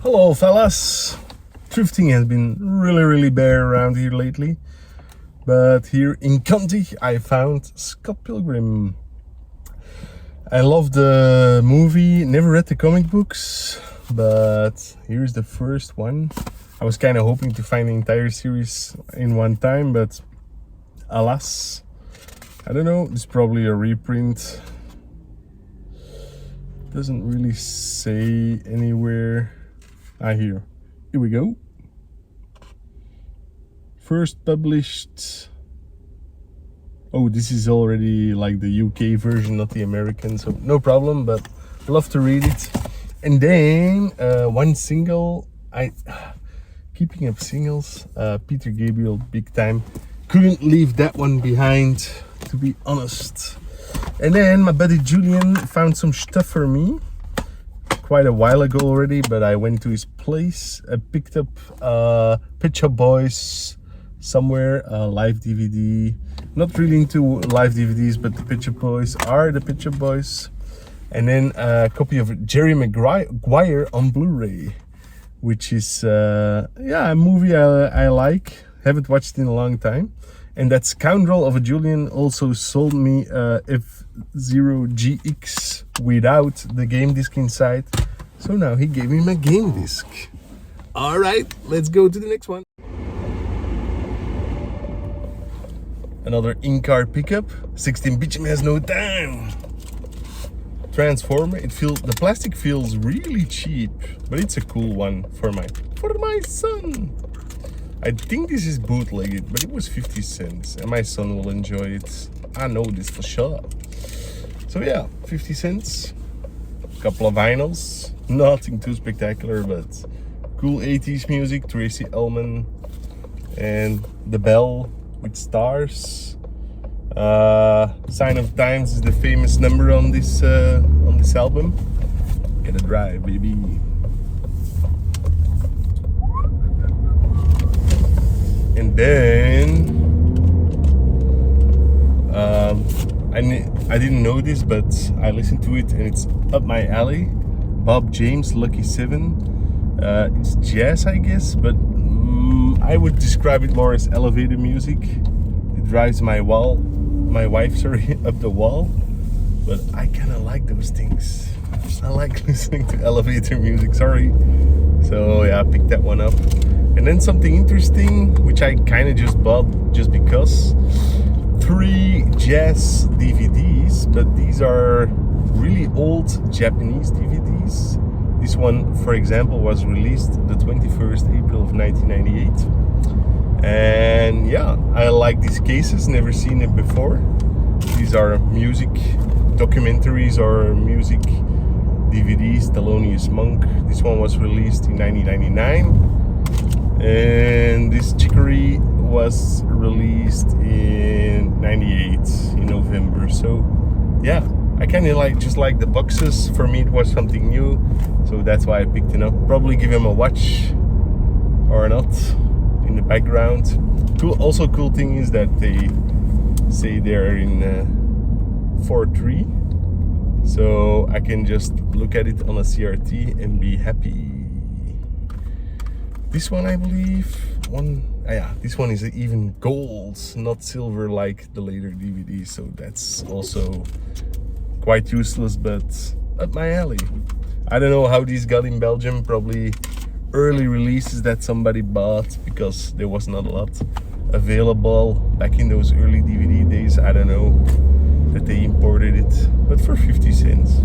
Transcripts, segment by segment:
Hello fellas! Drifting has been really bad around here lately, but here in County I found Scott Pilgrim. I love the movie, never read the comic books, but here's the first one. I was kind of hoping to find the entire series in one time, but alas, I don't know, it's probably a reprint. Doesn't really say anywhere. Here we go. First published. Oh, this is already like the UK version, not the American, so no problem, but love to read it. And then one single, keeping up singles, Peter Gabriel, big time. Couldn't leave that one behind, to be honest. And then my buddy Julian found some stuff for me quite a while ago already, but I went to his place. I picked up Pet Shop Boys somewhere, live DVD. Not really into live DVDs, but the Pet Shop Boys are the Pet Shop Boys. And then a copy of Jerry Maguire on Blu-ray, which is yeah, a movie I like. Haven't watched in a long time. And that scoundrel of a Julian also sold me F-Zero GX without the game disc inside. So now he gave me my game disc. All right, let's go to the next one. Another in-car pickup. 16-bit has no time. Transformer. The plastic feels really cheap, but it's a cool one for my son. I think this is bootlegged, but it was 50 cents, and my son will enjoy it. I know this for sure. So yeah, 50 cents. Couple of vinyls. Nothing too spectacular, but cool 80s music. Tracy Ullman and The Bell with stars. Sign of Times is the famous number on this album. Get a drive, baby. And then I didn't know this, but I listened to it and it's up my alley. Bob James, Lucky 7. It's jazz, I guess, but I would describe it more as elevator music. It drives my wife, up the wall. But I kind of like those things. I like listening to elevator music, sorry. So yeah, I picked that one up. And then something interesting, which I kind of just bought just because. 3 jazz DVDs, but these are really old Japanese DVDs. This one, for example, was released the 21st April of 1998. And yeah, I like these cases, never seen them before. These are music documentaries or music DVDs, Thelonious Monk. This one was released in 1999. And this Chicory was released in 98 in November. So yeah, I kind of just like the boxes. For me it was something new, so that's why I picked it up. Probably give him a watch or not in the background. Cool thing is that they say they're in 4:3, so I can just look at it on a CRT and be happy. This one, I believe, this one is even gold, not silver like the later DVDs, so that's also quite useless, but up my alley. I don't know how these got in Belgium, probably early releases that somebody bought because there was not a lot available back in those early DVD days. I don't know that they imported it, but for 50 cents,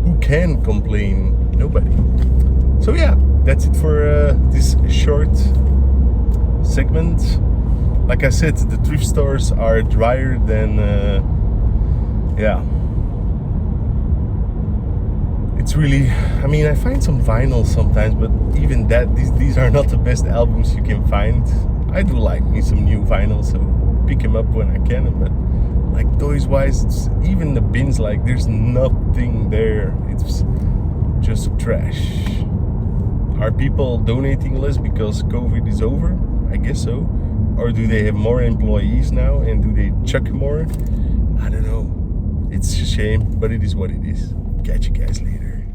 who can complain? Nobody. So yeah, that's it for this short segment. like I said, the thrift stores are drier than yeah. It's really, I mean, I find some vinyl sometimes, but even that, these are not the best albums you can find. I do like me some new vinyl, so pick them up when I can, but like toys wise, even the bins, like there's nothing there. It's just trash. Are people donating less because COVID is over? I guess so. Or do they have more employees now and do they chuck more? I don't know. It's a shame, but it is what it is. Catch you guys later.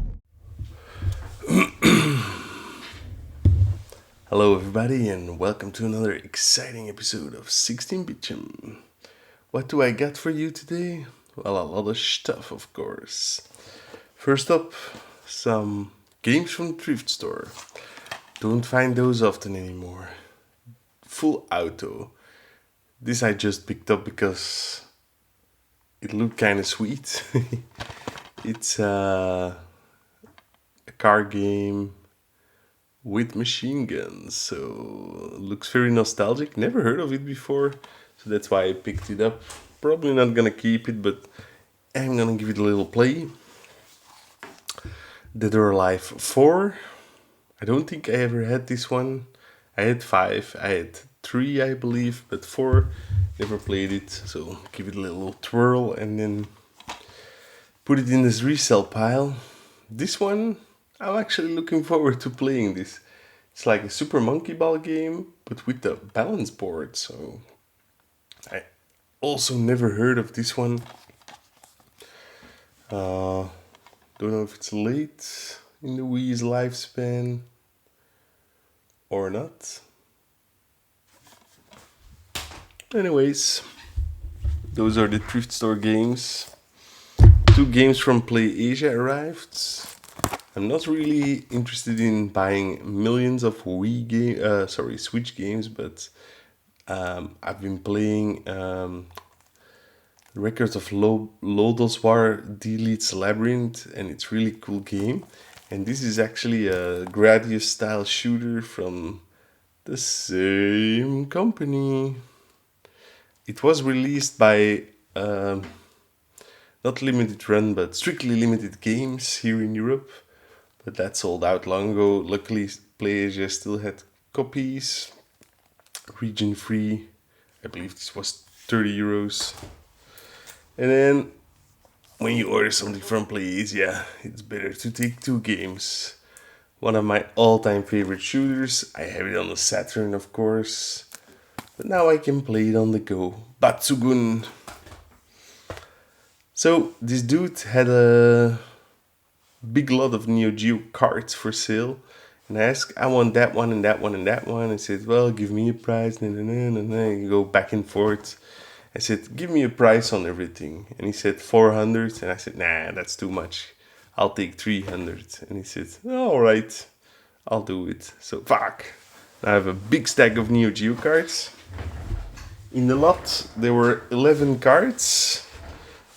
Hello everybody and welcome to another exciting episode of 16-Bitchem. What do I got for you today? Well, a lot of stuff, of course. First up, some games from thrift store. Don't find those often anymore. Full auto. This I just picked up because it looked kind of sweet. It's a car game with machine guns, so looks very nostalgic. Never heard of it before, so that's why I picked it up. Probably not gonna keep it, but I'm gonna give it a little play. Dead or Alive 4. I don't think I ever had this one. I had 5, I had 3 I believe, but 4 never played it, so give it a little twirl and then put it in this resale pile. This one, I'm actually looking forward to playing this. It's like a Super Monkey Ball game, but with the balance board, so I also never heard of this one. Don't know if it's late in the Wii's lifespan or not. Anyways, those are the thrift store games. 2 games from Play Asia arrived. I'm not really interested in buying millions of Switch games, but I've been playing Records of Lodoswar Delete's Labyrinth, and it's really cool game. And this is actually a Gradius style shooter from the same company. It was released by not limited run, but strictly limited games here in Europe. But that sold out long ago. Luckily, PlayAsia still had copies. Region free. I believe this was 30 euros. And then, when you order something from PlayAsia, it's better to take 2 games. One of my all-time favorite shooters. I have it on the Saturn, of course. But now I can play it on the go. Batsugun. So, this dude had a big lot of Neo Geo cards for sale, and I asked, I want that one and that one and that one. I said, well, give me a price. And you go back and forth. I said, give me a price on everything. And he said 400, and I said, nah, that's too much. I'll take 300. And he said, all right, I'll do it. So fuck, I have a big stack of Neo Geo cards. In the lot there were 11 cards,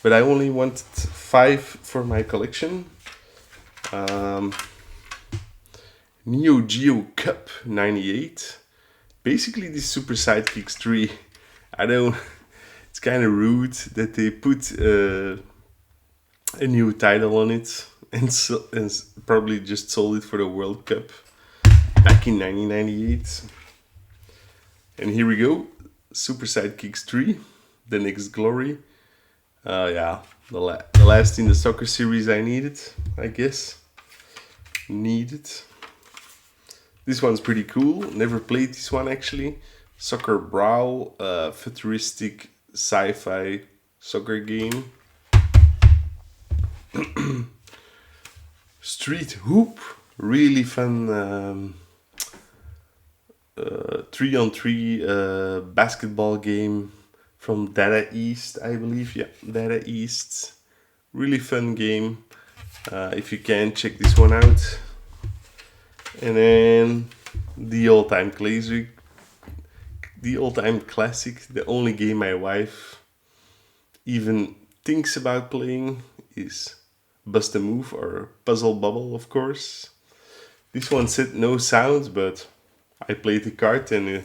but I only wanted 5 for my collection. Neo Geo Cup 98. Basically this Super Sidekicks 3. It's kind of rude that they put a new title on it and probably just sold it for the World Cup back in 1998. And here we go, Super Sidekicks 3, the next glory. Yeah, the last in the soccer series I needed, I guess. This one's pretty cool. Never played this one actually. Soccer Brawl, futuristic sci-fi soccer game. Street Hoop, really fun 3-on-3 basketball game from Data East, I believe. Yeah, Data East. Really fun game. If you can, check this one out. And then the all-time classic, the only game my wife even thinks about playing is Bust a Move or Puzzle Bubble, of course. This one said no sounds, but I played the card and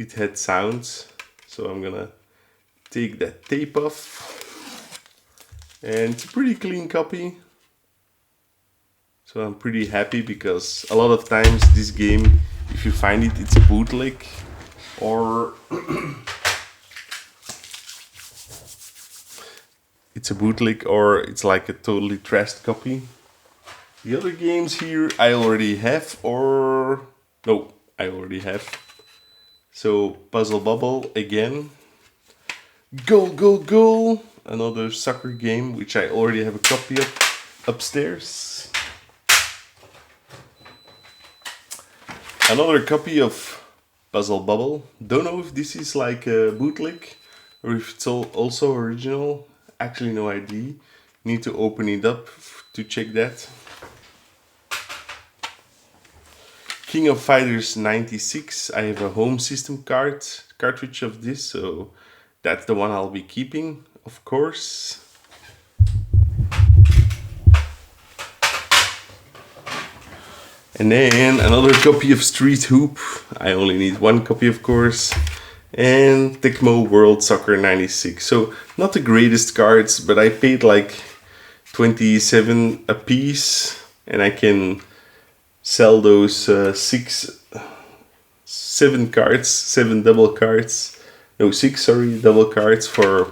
it had sounds. So I'm gonna take that tape off, and it's a pretty clean copy. So I'm pretty happy, because a lot of times this game, if you find it, it's a bootleg, or it's like a totally trashed copy. The other games here I already have, or no, I already have. So Puzzle Bubble again. Goal, goal, goal! Another soccer game, which I already have a copy of upstairs. Another copy of Puzzle Bubble. Don't know if this is like a bootleg or if it's also original. Actually, no idea. Need to open it up to check that. King of Fighters 96. I have a home system cartridge of this, so that's the one I'll be keeping, of course. And then another copy of Street Hoop. I only need one copy, of course. And Tecmo World Soccer 96. So not the greatest cards, but I paid like 27 a piece, and I can sell those seven double cards. No, six, sorry, double cards for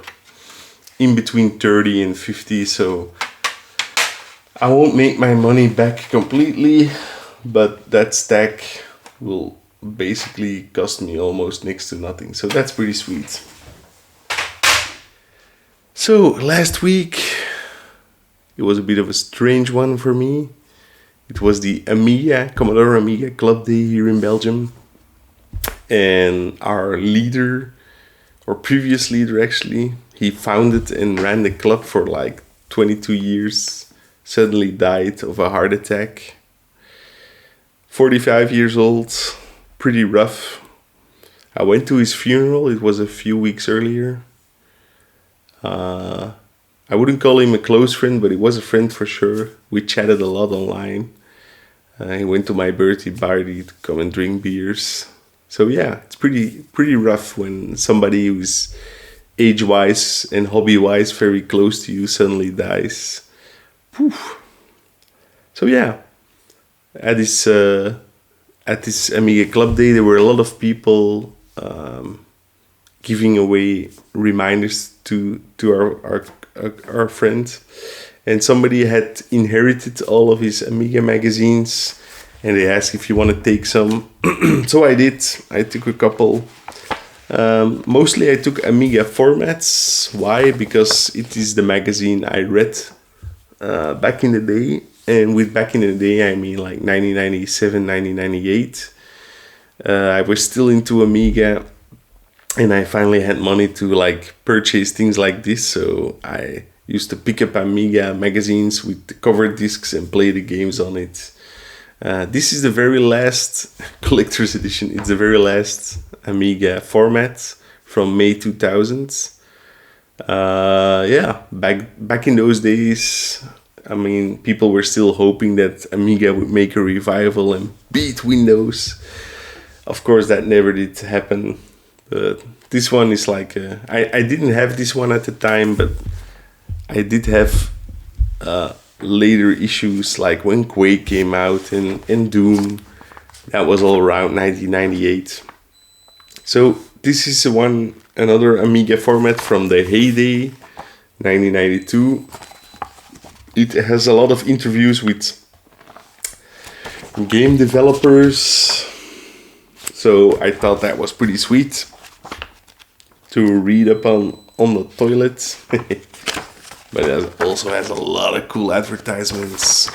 in between 30 and 50. So I won't make my money back completely, but that stack will basically cost me almost next to nothing. So that's pretty sweet. So last week, it was a bit of a strange one for me. It was the Commodore Amiga Club Day here in Belgium. And our leader, or previous leader actually, he founded and ran the club for like 22 years, suddenly died of a heart attack. 45 years old, pretty rough. I went to his funeral, it was a few weeks earlier. I wouldn't call him a close friend, but he was a friend for sure. We chatted a lot online. He went to my birthday party to come and drink beers. So yeah, it's pretty rough when somebody who's age-wise and hobby-wise very close to you suddenly dies. Poof. So yeah, at this Amiga Club Day, there were a lot of people giving away reminders to our friend, and somebody had inherited all of his Amiga magazines, and they asked if you want to take some. So I did. I took a couple. Mostly I took Amiga formats. Why? Because it is the magazine I read back in the day. And with back in the day, I mean like 1997, 1998. I was still into Amiga, and I finally had money to like purchase things like this. So I used to pick up Amiga magazines with the cover discs and play the games on it. This is the very last collector's edition. It's the very last Amiga format from May 2000. Yeah, back in those days, I mean, people were still hoping that Amiga would make a revival and beat Windows. Of course, that never did happen. But this one is like I didn't have this one at the time, but I did have later issues, like when Quake came out and Doom. That was all around 1998. So this is another Amiga format from the heyday, 1992. It has a lot of interviews with game developers. So I thought that was pretty sweet to read up on the toilet. But it also has a lot of cool advertisements.